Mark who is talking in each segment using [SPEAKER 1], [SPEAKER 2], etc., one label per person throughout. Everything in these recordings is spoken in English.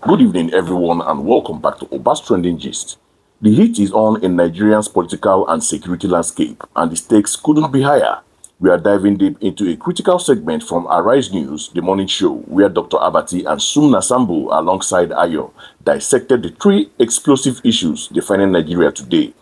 [SPEAKER 1] Good evening, everyone, and welcome back to Oba's Trending Gist. The heat is on in Nigeria's political and security landscape, and the stakes couldn't be higher. We are diving deep into a critical segment from Arise News, the morning show, where Dr. Abati and Sumner Sambo, alongside Ayo, dissected the three explosive issues defining Nigeria today.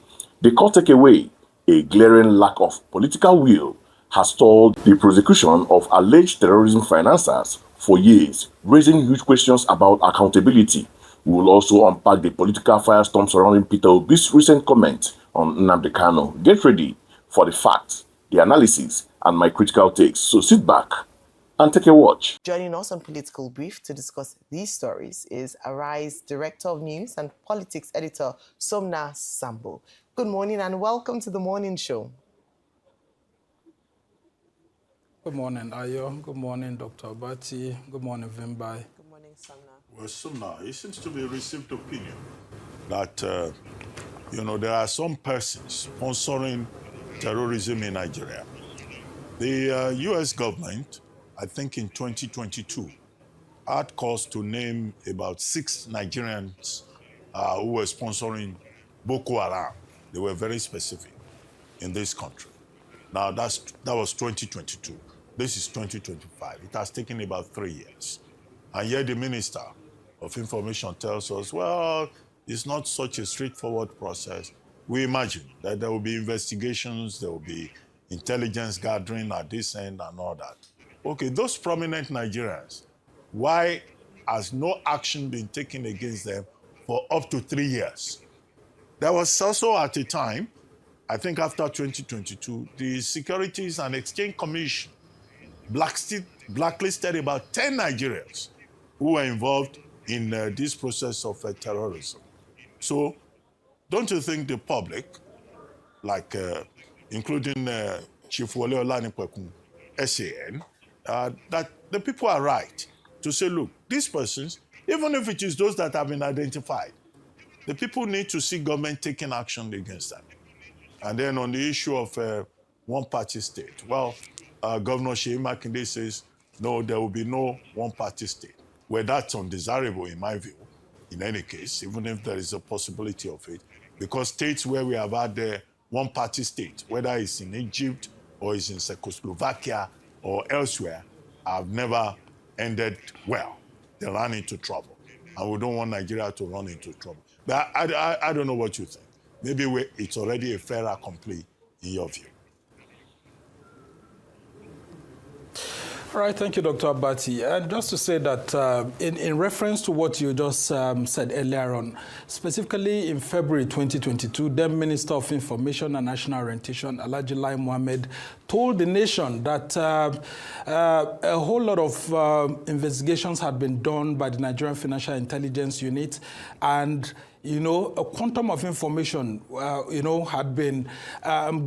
[SPEAKER 1] The core takeaway: a glaring lack of political will has stalled the prosecution of alleged terrorism financiers for years, raising huge questions about accountability. We will also unpack the political firestorm surrounding Peter Obi's recent comment on Nnamdi Kanu. Get ready for the facts, the analysis, and my critical takes. So sit back and take a watch.
[SPEAKER 2] Joining us on Political Brief to discuss these stories is Arise Director of News and Politics Editor Sumna Sambo. Good morning and welcome to the morning show.
[SPEAKER 3] Good morning, Ayo. Good morning, Dr. Abati. Good morning, Vimbai.
[SPEAKER 2] Good morning, Sumna.
[SPEAKER 4] Well, Sumna, it seems to be a received opinion that, there are some persons sponsoring terrorism in Nigeria. The U.S. government, I think in 2022, had cause to name about 6 Nigerians who were sponsoring Boko Haram. They were very specific in this country. Now, that was 2022. This is 2025. It has taken about 3 years. And yet the Minister of Information tells us, well, it's not such a straightforward process. We imagine that there will be investigations, there will be intelligence gathering at this end and all that. Okay, those prominent Nigerians, why has no action been taken against them for up to 3 years? There was also at a time, I think after 2022, the Securities and Exchange Commission blacklisted about 10 Nigerians who were involved in this process of terrorism. So, don't you think the public, like including Chief Wole Olanipekun, SAN, that the people are right to say, look, these persons, even if it is those that have been identified, the people need to see government taking action against them. And then on the issue of one-party state, well, Governor Makinde says, no, there will be no one-party state. Well, that's undesirable in my view, in any case, even if there is a possibility of it, because states where we have had the one-party state, whether it's in Egypt or it's in Czechoslovakia or elsewhere, have never ended well. They ran into trouble. And we don't want Nigeria to run into trouble. But I don't know what you think. Maybe it's already a fait accompli in your view.
[SPEAKER 3] All right, thank you, Dr. Abati. And just to say that in reference to what you just said earlier on, specifically in February 2022, then Minister of Information and National Orientation, Alhaji Lai Mohammed, told the nation that a whole lot of investigations had been done by the Nigerian Financial Intelligence Unit, and a quantum of information, had been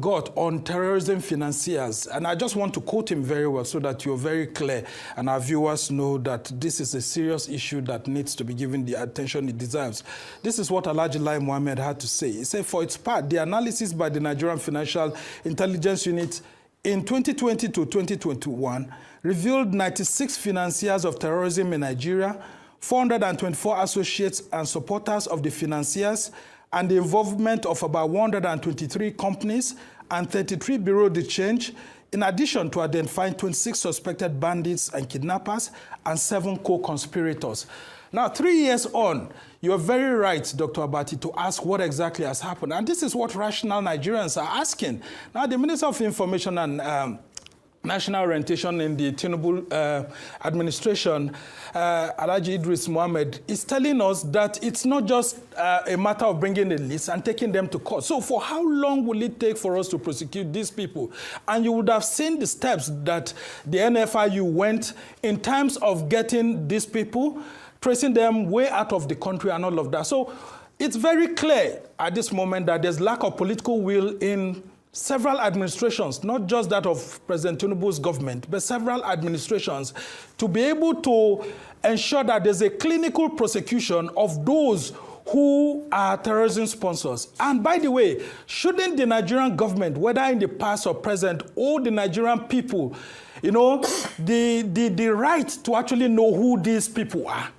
[SPEAKER 3] got on terrorism financiers. And I just want to quote him very well so that you're very clear and our viewers know that this is a serious issue that needs to be given the attention it deserves. This is what Alhaji Lai Mohammed had to say. He said, for its part, the analysis by the Nigerian Financial Intelligence Unit in 2020 to 2021 revealed 96 financiers of terrorism in Nigeria, 424 associates and supporters of the financiers, and the involvement of about 123 companies and 33 bureaux de change, in addition to identifying 26 suspected bandits and kidnappers and 7 co-conspirators. Now, 3 years on, you're very right, Dr. Abati, to ask what exactly has happened. And this is what rational Nigerians are asking. Now, the Minister of Information and National Orientation in the Tinubu administration, Alhaji Idris Mohammed, is telling us that it's not just a matter of bringing a list and taking them to court. So for how long will it take for us to prosecute these people? And you would have seen the steps that the NFIU went in terms of getting these people, tracing them way out of the country and all of that. So it's very clear at this moment that there's lack of political will in several administrations, not just that of President Tinubu's government, but several administrations, to be able to ensure that there's a clinical prosecution of those who are terrorism sponsors. And by the way, shouldn't the Nigerian government, whether in the past or present, owe the Nigerian people, the right to actually know who these people are?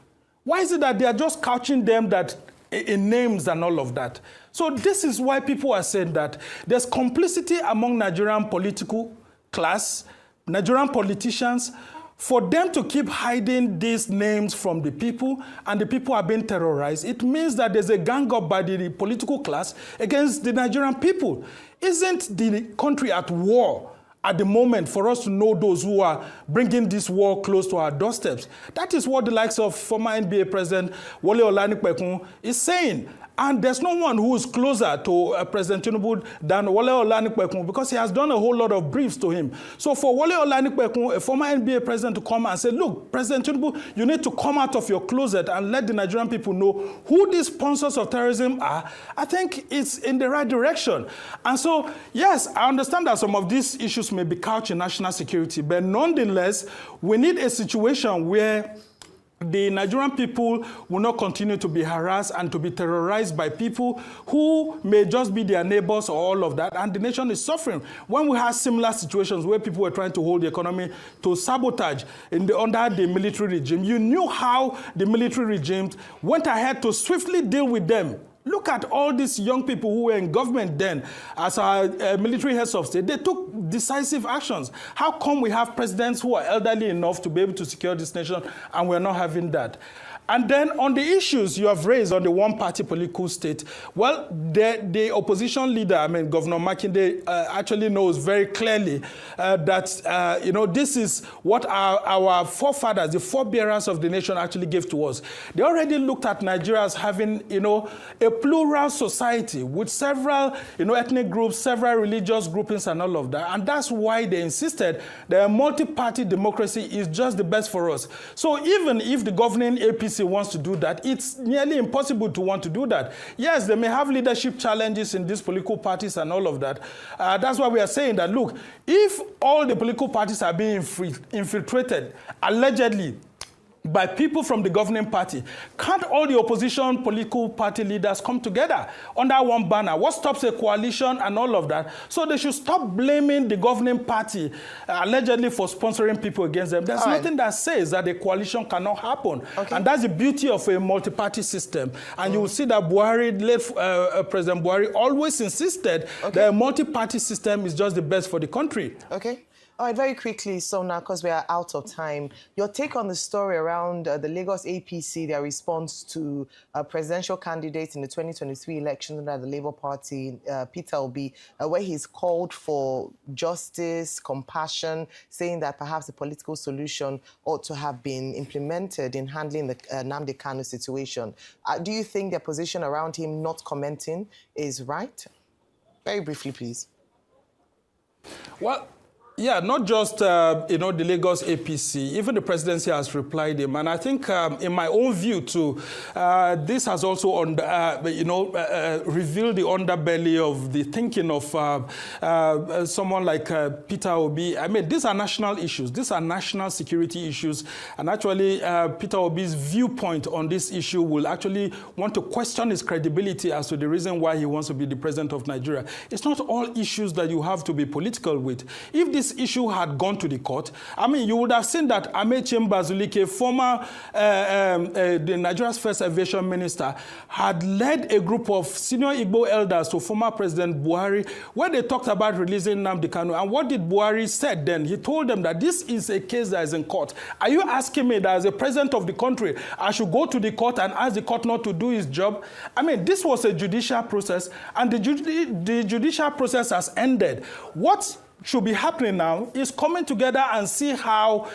[SPEAKER 3] Why is it that they are just couching them that in names and all of that? So this is why people are saying that there's complicity among Nigerian political class, Nigerian politicians, for them to keep hiding these names from the people, and the people are being terrorized. It means that there's a gang up by the political class against the Nigerian people. Isn't the country at war at the moment for us to know those who are bringing this war close to our doorsteps? That is what the likes of former NBA President Wole Olanipekun is saying. And there's no one who is closer to President Tinubu than Wole Olanipekun, because he has done a whole lot of briefs to him. So for Wole Olanipekun, a former NBA president, to come and say, look, President Tinubu, you need to come out of your closet and let the Nigerian people know who these sponsors of terrorism are, I think it's in the right direction. And so, yes, I understand that some of these issues may be couched in national security, but nonetheless, we need a situation where the Nigerian people will not continue to be harassed and to be terrorized by people who may just be their neighbors or all of that, and the nation is suffering. When we have similar situations where people were trying to hold the economy to sabotage under the military regime, you knew how the military regime went ahead to swiftly deal with them. Look at all these young people who were in government then as our military heads of state. They took decisive actions. How come we have presidents who are elderly enough to be able to secure this nation and we're not having that? And then on the issues you have raised on the one-party political state, well, the opposition leader, Governor Makinde, actually knows very clearly that, this is what our forefathers, the forebearers of the nation actually gave to us. They already looked at Nigeria as having, a plural society with several, ethnic groups, several religious groupings and all of that. And that's why they insisted that a multi-party democracy is just the best for us. So even if the governing APC wants to do that, it's nearly impossible to want to do that. Yes, they may have leadership challenges in these political parties and all of that. That's why we are saying that, look, if all the political parties are being infiltrated, allegedly, by people from the governing party, can't all the opposition political party leaders come together under one banner? What stops a coalition and all of that? So they should stop blaming the governing party allegedly for sponsoring people against them. There's nothing that says that a coalition cannot happen. Okay. And that's the beauty of a multi-party system. And you will see that President Buhari always insisted that a multi-party system is just the best for the country.
[SPEAKER 2] Okay. All right, very quickly, so now, because we are out of time, your take on the story around the Lagos APC, their response to presidential candidates in the 2023 election under the Labour Party, Peter Obi, where he's called for justice, compassion, saying that perhaps a political solution ought to have been implemented in handling the Nnamdi Kanu situation. Do you think their position around him not commenting is right? Very briefly, please.
[SPEAKER 3] Well, yeah, not just, the Lagos APC, even the presidency has replied him. And I think, in my own view, too, this has also, revealed the underbelly of the thinking of someone like Peter Obi. These are national issues. These are national security issues. And actually, Peter Obi's viewpoint on this issue will actually want to question his credibility as to the reason why he wants to be the president of Nigeria. It's not all issues that you have to be political with. If this issue had gone to the court, you would have seen that Amechi Mbazulike, former the Nigeria's first aviation minister, had led a group of senior Igbo elders to former President Buhari, where they talked about releasing Nnamdi Kanu. And what did Buhari said then? He told them that this is a case that is in court. Are you asking me that as a president of the country, I should go to the court and ask the court not to do his job? This was a judicial process, and the judicial process has ended. What should be happening now is coming together and see how,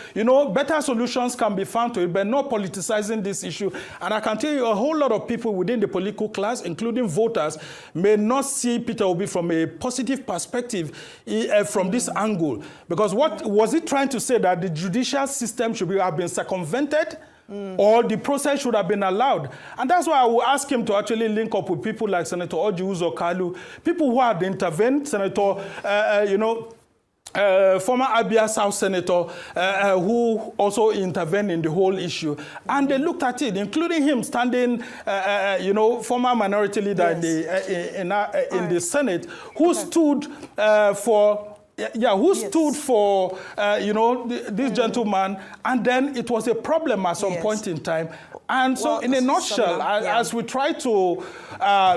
[SPEAKER 3] better solutions can be found to it, but not politicizing this issue. And I can tell you a whole lot of people within the political class, including voters, may not see Peter Obi from a positive perspective from this angle. Because what was he trying to say, that the judicial system should have been circumvented? Or the process should have been allowed. And that's why I will ask him to actually link up with people like Senator Orji Uzor Kalu, people who had intervened, Senator, former Abia South Senator, who also intervened in the whole issue. And they looked at it, including him standing, former minority leader in the Senate, who stood for... stood for, this gentleman, and then it was a problem at some point in time. And so,
[SPEAKER 2] Well,
[SPEAKER 3] in a nutshell,
[SPEAKER 2] Sumna, yeah.
[SPEAKER 3] as we try to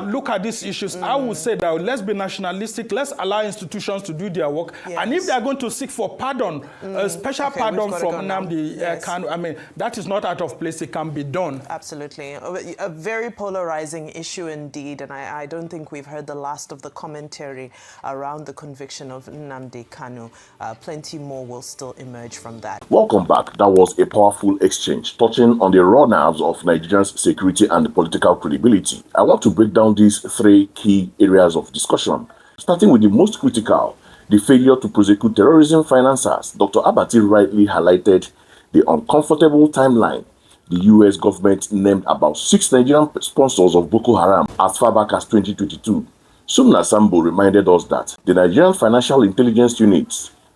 [SPEAKER 3] look at these issues, I would say that let's be nationalistic, let's allow institutions to do their work.
[SPEAKER 2] Yes.
[SPEAKER 3] And if they are going to seek for pardon, a special pardon from Nnamdi Kanu, I mean, that is not out of place, it can be done.
[SPEAKER 2] Absolutely. A very polarizing issue indeed, and I don't think we've heard the last of the commentary around the conviction of Nnamdi Kanu. Plenty more will still emerge from that.
[SPEAKER 1] Welcome back. That was a powerful exchange touching on the raw nerves of Nigeria's security and political credibility. I want to break down these three key areas of discussion, starting with the most critical, the failure to prosecute terrorism financiers. Dr. Abati rightly highlighted the uncomfortable timeline. The US government named about 6 Nigerian sponsors of Boko Haram as far back as 2022. Sumna Sambo reminded us that the Nigerian Financial Intelligence Unit,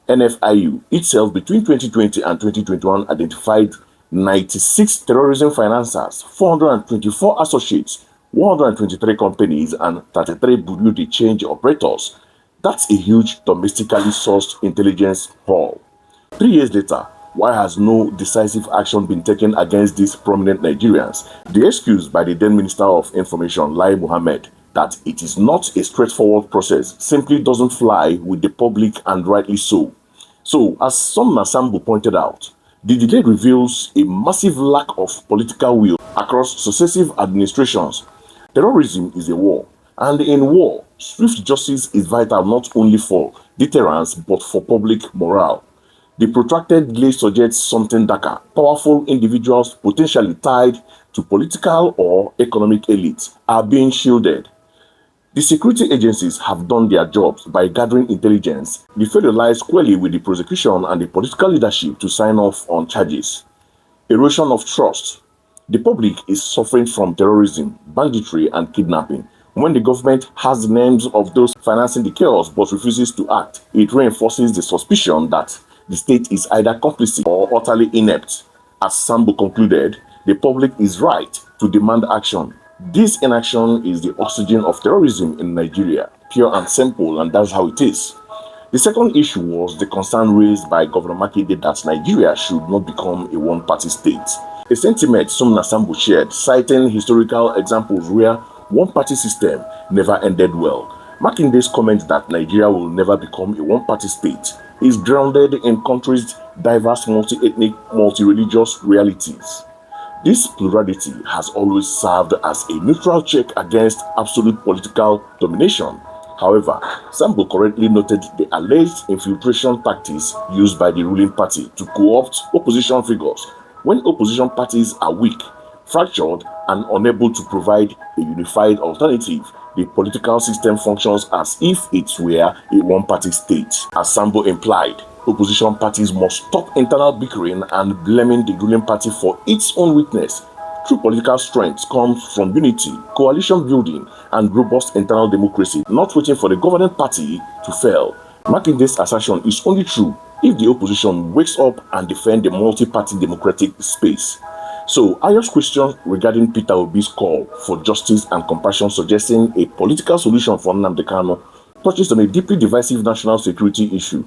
[SPEAKER 1] NFIU, itself between 2020 and 2021 identified 96 terrorism financiers, 424 associates, 123 companies, and 33 bureau de change operators. That's a huge domestically sourced intelligence haul. 3 years later, why has no decisive action been taken against these prominent Nigerians? The excuse by the then Minister of Information, Lai Mohammed, that it is not a straightforward process simply doesn't fly with the public, and rightly so. So, as Sumna Sambo pointed out, the delay reveals a massive lack of political will across successive administrations. Terrorism is a war, and in war, swift justice is vital not only for deterrence but for public morale. The protracted delay suggests something darker. Powerful individuals potentially tied to political or economic elites are being shielded. The security agencies have done their jobs by gathering intelligence. The failure lies squarely with the prosecution and the political leadership to sign off on charges. Erosion of trust. The public is suffering from terrorism, banditry, and kidnapping. When the government has the names of those financing the chaos but refuses to act, it reinforces the suspicion that the state is either complicit or utterly inept. As Sambo concluded, the public is right to demand action. This inaction is the oxygen of terrorism in Nigeria, pure and simple, and that's how it is. The second issue was the concern raised by Governor Makinde that Nigeria should not become a one-party state. A sentiment Sumna Sambo shared, citing historical examples where one-party system never ended well. Makinde's comment that Nigeria will never become a one-party state is grounded in country's diverse multi-ethnic, multi-religious realities. This plurality has always served as a neutral check against absolute political domination. However, Sambo correctly noted the alleged infiltration tactics used by the ruling party to co-opt opposition figures. When opposition parties are weak, fractured, and unable to provide a unified alternative, the political system functions as if it were a one-party state. As Sambo implied, opposition parties must stop internal bickering and blaming the ruling party for its own weakness. True political strength comes from unity, coalition building, and robust internal democracy, not waiting for the governing party to fail. Makinde's assertion is only true if the opposition wakes up and defends the multi-party democratic space. So, Ayo's question regarding Peter Obi's call for justice and compassion, suggesting a political solution for Nnamdi Kanu, touches on a deeply divisive national security issue.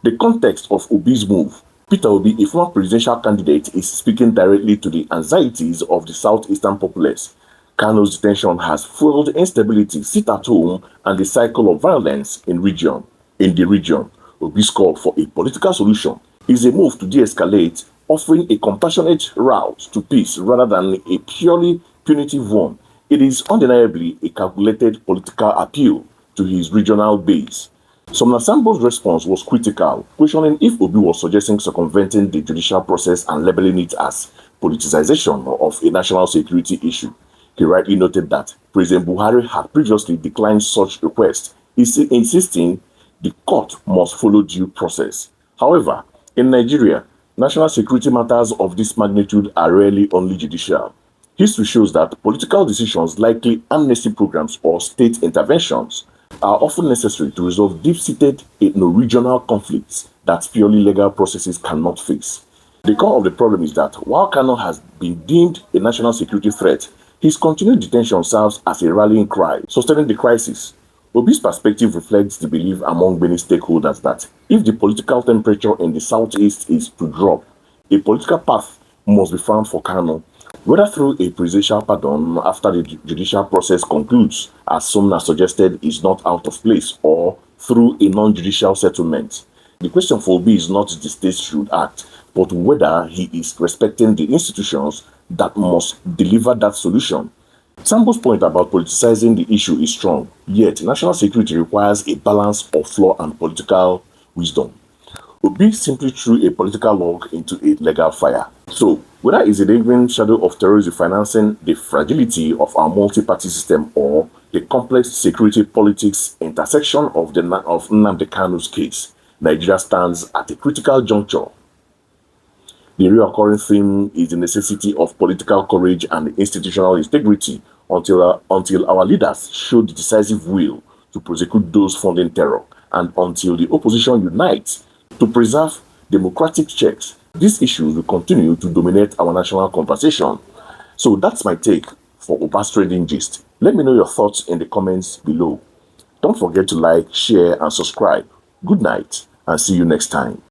[SPEAKER 1] The context of Obi's move: Peter Obi, a former presidential candidate, is speaking directly to the anxieties of the southeastern populace. Kanu's detention has fueled instability, sit at home, and the cycle of violence in the region. Obi's call for a political solution is a move to de-escalate, offering a compassionate route to peace rather than a purely punitive one. It is undeniably a calculated political appeal to his regional base. Sumna Sambo's response was critical, questioning if Obi was suggesting circumventing the judicial process and labeling it as politicization of a national security issue. He rightly noted that President Buhari had previously declined such requests, insisting the court must follow due process. However, in Nigeria, national security matters of this magnitude are rarely only judicial. History shows that political decisions, likely amnesty programs or state interventions, are often necessary to resolve deep-seated ethno-regional conflicts that purely legal processes cannot face. The core of the problem is that while Kanu has been deemed a national security threat, his continued detention serves as a rallying cry, sustaining the crisis. Obi's perspective reflects the belief among many stakeholders that if the political temperature in the southeast is to drop, a political path must be found for Kanu. Whether through a presidential pardon after the judicial process concludes, as Sumna suggested, is not out of place, or through a non-judicial settlement. The question for Obi is not the state should act, but whether he is respecting the institutions that must deliver that solution. Sambo's point about politicizing the issue is strong, yet national security requires a balance of law and political wisdom. Obi simply threw a political log into a legal fire. So, whether it's a lingering shadow of terrorism financing the fragility of our multi-party system or the complex security politics intersection of Nnamdi Kanu's case, Nigeria stands at a critical juncture. The recurring theme is the necessity of political courage and institutional integrity until our leaders show the decisive will to prosecute those funding terror, and until the opposition unites to preserve democratic checks. These issues will continue to dominate our national conversation. So that's my take for Oba's Trending Gist. Let me know your thoughts in the comments below. Don't forget to like, share, and subscribe. Good night, and see you next time.